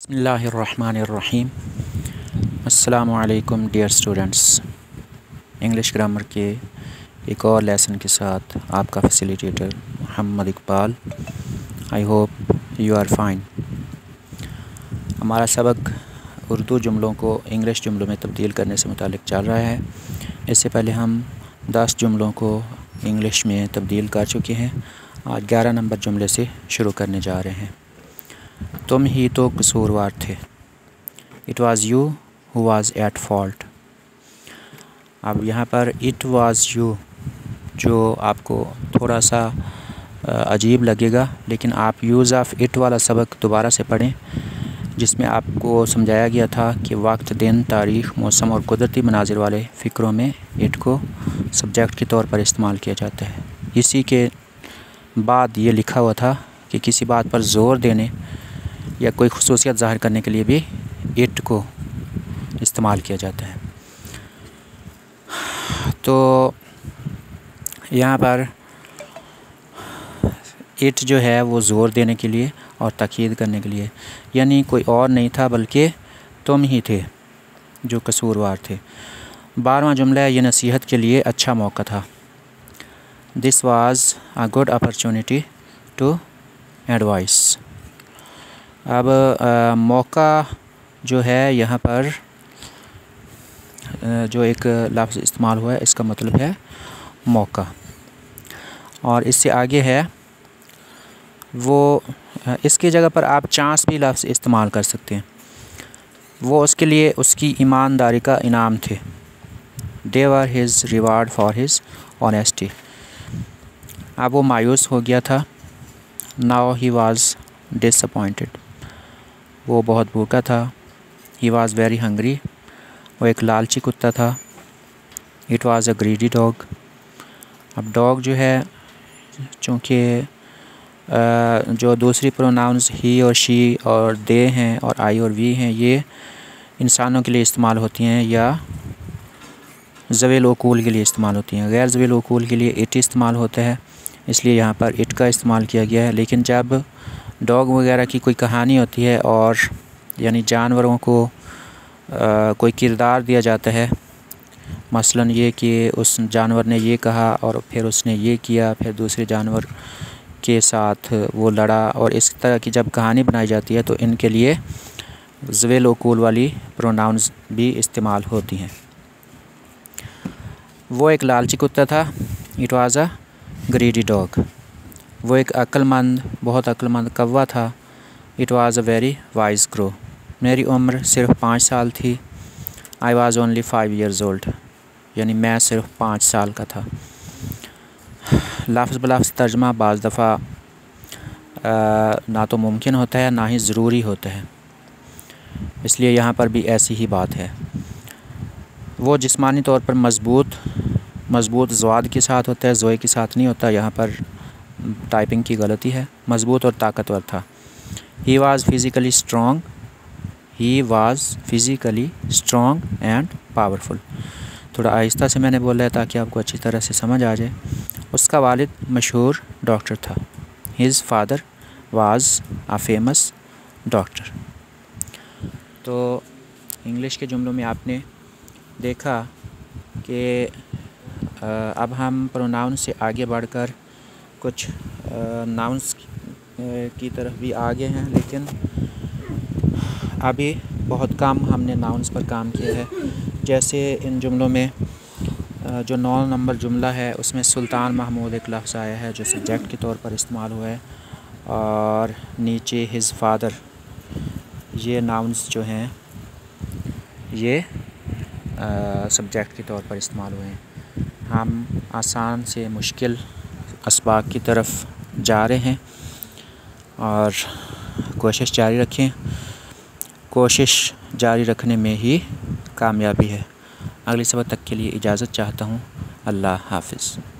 बिस्मिल्लाहिर्रहमानिर्रहीम। अस्सलामु अलैकुम डियर स्टूडेंट्स। इंग्लिश ग्रामर के एक और लेसन के साथ आपका facilitator Mohammad Iqbal. I hope you are fine. हमारा सबक उर्दू जुमलों को इंग्लिश जुमलों में तब्दील करने से मुतालिक चल रहा है। इससे पहले हम 10 जुमलों को इंग्लिश में तब्दील कर चुके हैं। आज 11 नंबर जुमले से शुरू करने जा रहे हैं। तुम ही तो कसूरवार थे। It was you who was at fault. अब यहाँ पर इट वाज़ यू जो आपको थोड़ा सा अजीब लगेगा, लेकिन आप यूज़ ऑफ इट वाला सबक दोबारा से पढ़ें, जिसमें आपको समझाया गया था कि वक्त, दिन, तारीख़, मौसम और कुदरती मनाजिर वाले फ़िक्रों में इट को सब्जेक्ट के तौर पर इस्तेमाल किया जाता है। इसी के बाद ये लिखा हुआ था कि किसी बात पर ज़ोर देने या कोई खुसूसियत ज़ाहिर करने के लिए भी इट को इस्तेमाल किया जाता है। तो यहाँ पर इट जो है वो ज़ोर देने के लिए और ताकीद करने के लिए, यानी कोई और नहीं था बल्कि तुम ही थे जो कसूरवार थे। 12वां जुमला है, ये नसीहत के लिए अच्छा मौका था। This was a good opportunity to advise. अब मौका जो है यहाँ पर जो एक लफ्ज़ इस्तेमाल हुआ है, इसका मतलब है मौका। और इससे आगे है वो, इसकी जगह पर आप चांस भी लफ्ज़ इस्तेमाल कर सकते हैं। वो उसके लिए उसकी ईमानदारी का इनाम थे। They were his reward for his honesty. अब वो मायूस हो गया था। Now he was disappointed. वो बहुत भूखा था। He was very hungry. वो एक लालची कुत्ता था। It was a greedy dog. अब डॉग जो है, चूँकि जो दूसरी प्रोनाउंस ही और शी और दे हैं और आई और वी हैं, ये इंसानों के लिए इस्तेमाल होती हैं या ज़वेल उकूल के लिए इस्तेमाल होती हैं। गैर ज़वेल उकूल के लिए इट इस्तेमाल होता है, इसलिए यहाँ पर इट का इस्तेमाल किया गया है। लेकिन जब डॉग वगैरह की कोई कहानी होती है और यानी जानवरों को कोई किरदार दिया जाता है, मसलन ये कि उस जानवर ने ये कहा और फिर उसने ये किया, फिर दूसरे जानवर के साथ वो लड़ा, और इस तरह की जब कहानी बनाई जाती है तो इनके लिए ज़वेल उकूल वाली प्रोनाउंस भी इस्तेमाल होती हैं। वो एक लालची कुत्ता था। It was a greedy dog. वो एक अक्लमंद, बहुत अक्लमंद कौवा था। It was a very wise crow. मेरी उम्र सिर्फ 5 साल थी। I was only 5 years old। यानी मैं सिर्फ 5 साल का था। लफ्ज़ बलफ्ज़ तर्जमा बाज़ दफ़ा ना तो मुमकिन होता है ना ही ज़रूरी होता है, इसलिए यहाँ पर भी ऐसी ही बात है। वो जिस्मानी तौर पर मज़बूत ज़वाद के साथ होता है, ज़ोए के साथ नहीं होता। यहाँ पर टाइपिंग की गलती है। मज़बूत और ताकतवर था। He was physically strong. He was physically strong and powerful. थोड़ा आहिस्ता से मैंने बोला है ताकि आपको अच्छी तरह से समझ आ जाए। उसका वालिद मशहूर डॉक्टर था। His father was a famous doctor. तो इंग्लिश के जुमलों में आपने देखा कि अब हम प्रोनाउन से आगे बढ़कर कुछ नाउन्स की तरफ भी आगे हैं, लेकिन अभी बहुत कम हमने नाउन्स पर काम किया है। जैसे इन जुमलों में जो 9 नंबर जुमला है, उसमें सुल्तान महमूद एक लफ्ज़ आया है जो सब्जेक्ट के तौर पर इस्तेमाल हुआ है, और नीचे हिज़ फादर, ये नाउन्स जो हैं ये सब्जेक्ट के तौर पर इस्तेमाल हुए हैं। हम आसान से मुश्किल असबाक की तरफ जा रहे हैं और कोशिश जारी रखें। कोशिश जारी रखने में ही कामयाबी है। अगले सबक तक के लिए इजाज़त चाहता हूँ। अल्लाह हाफ़िज़।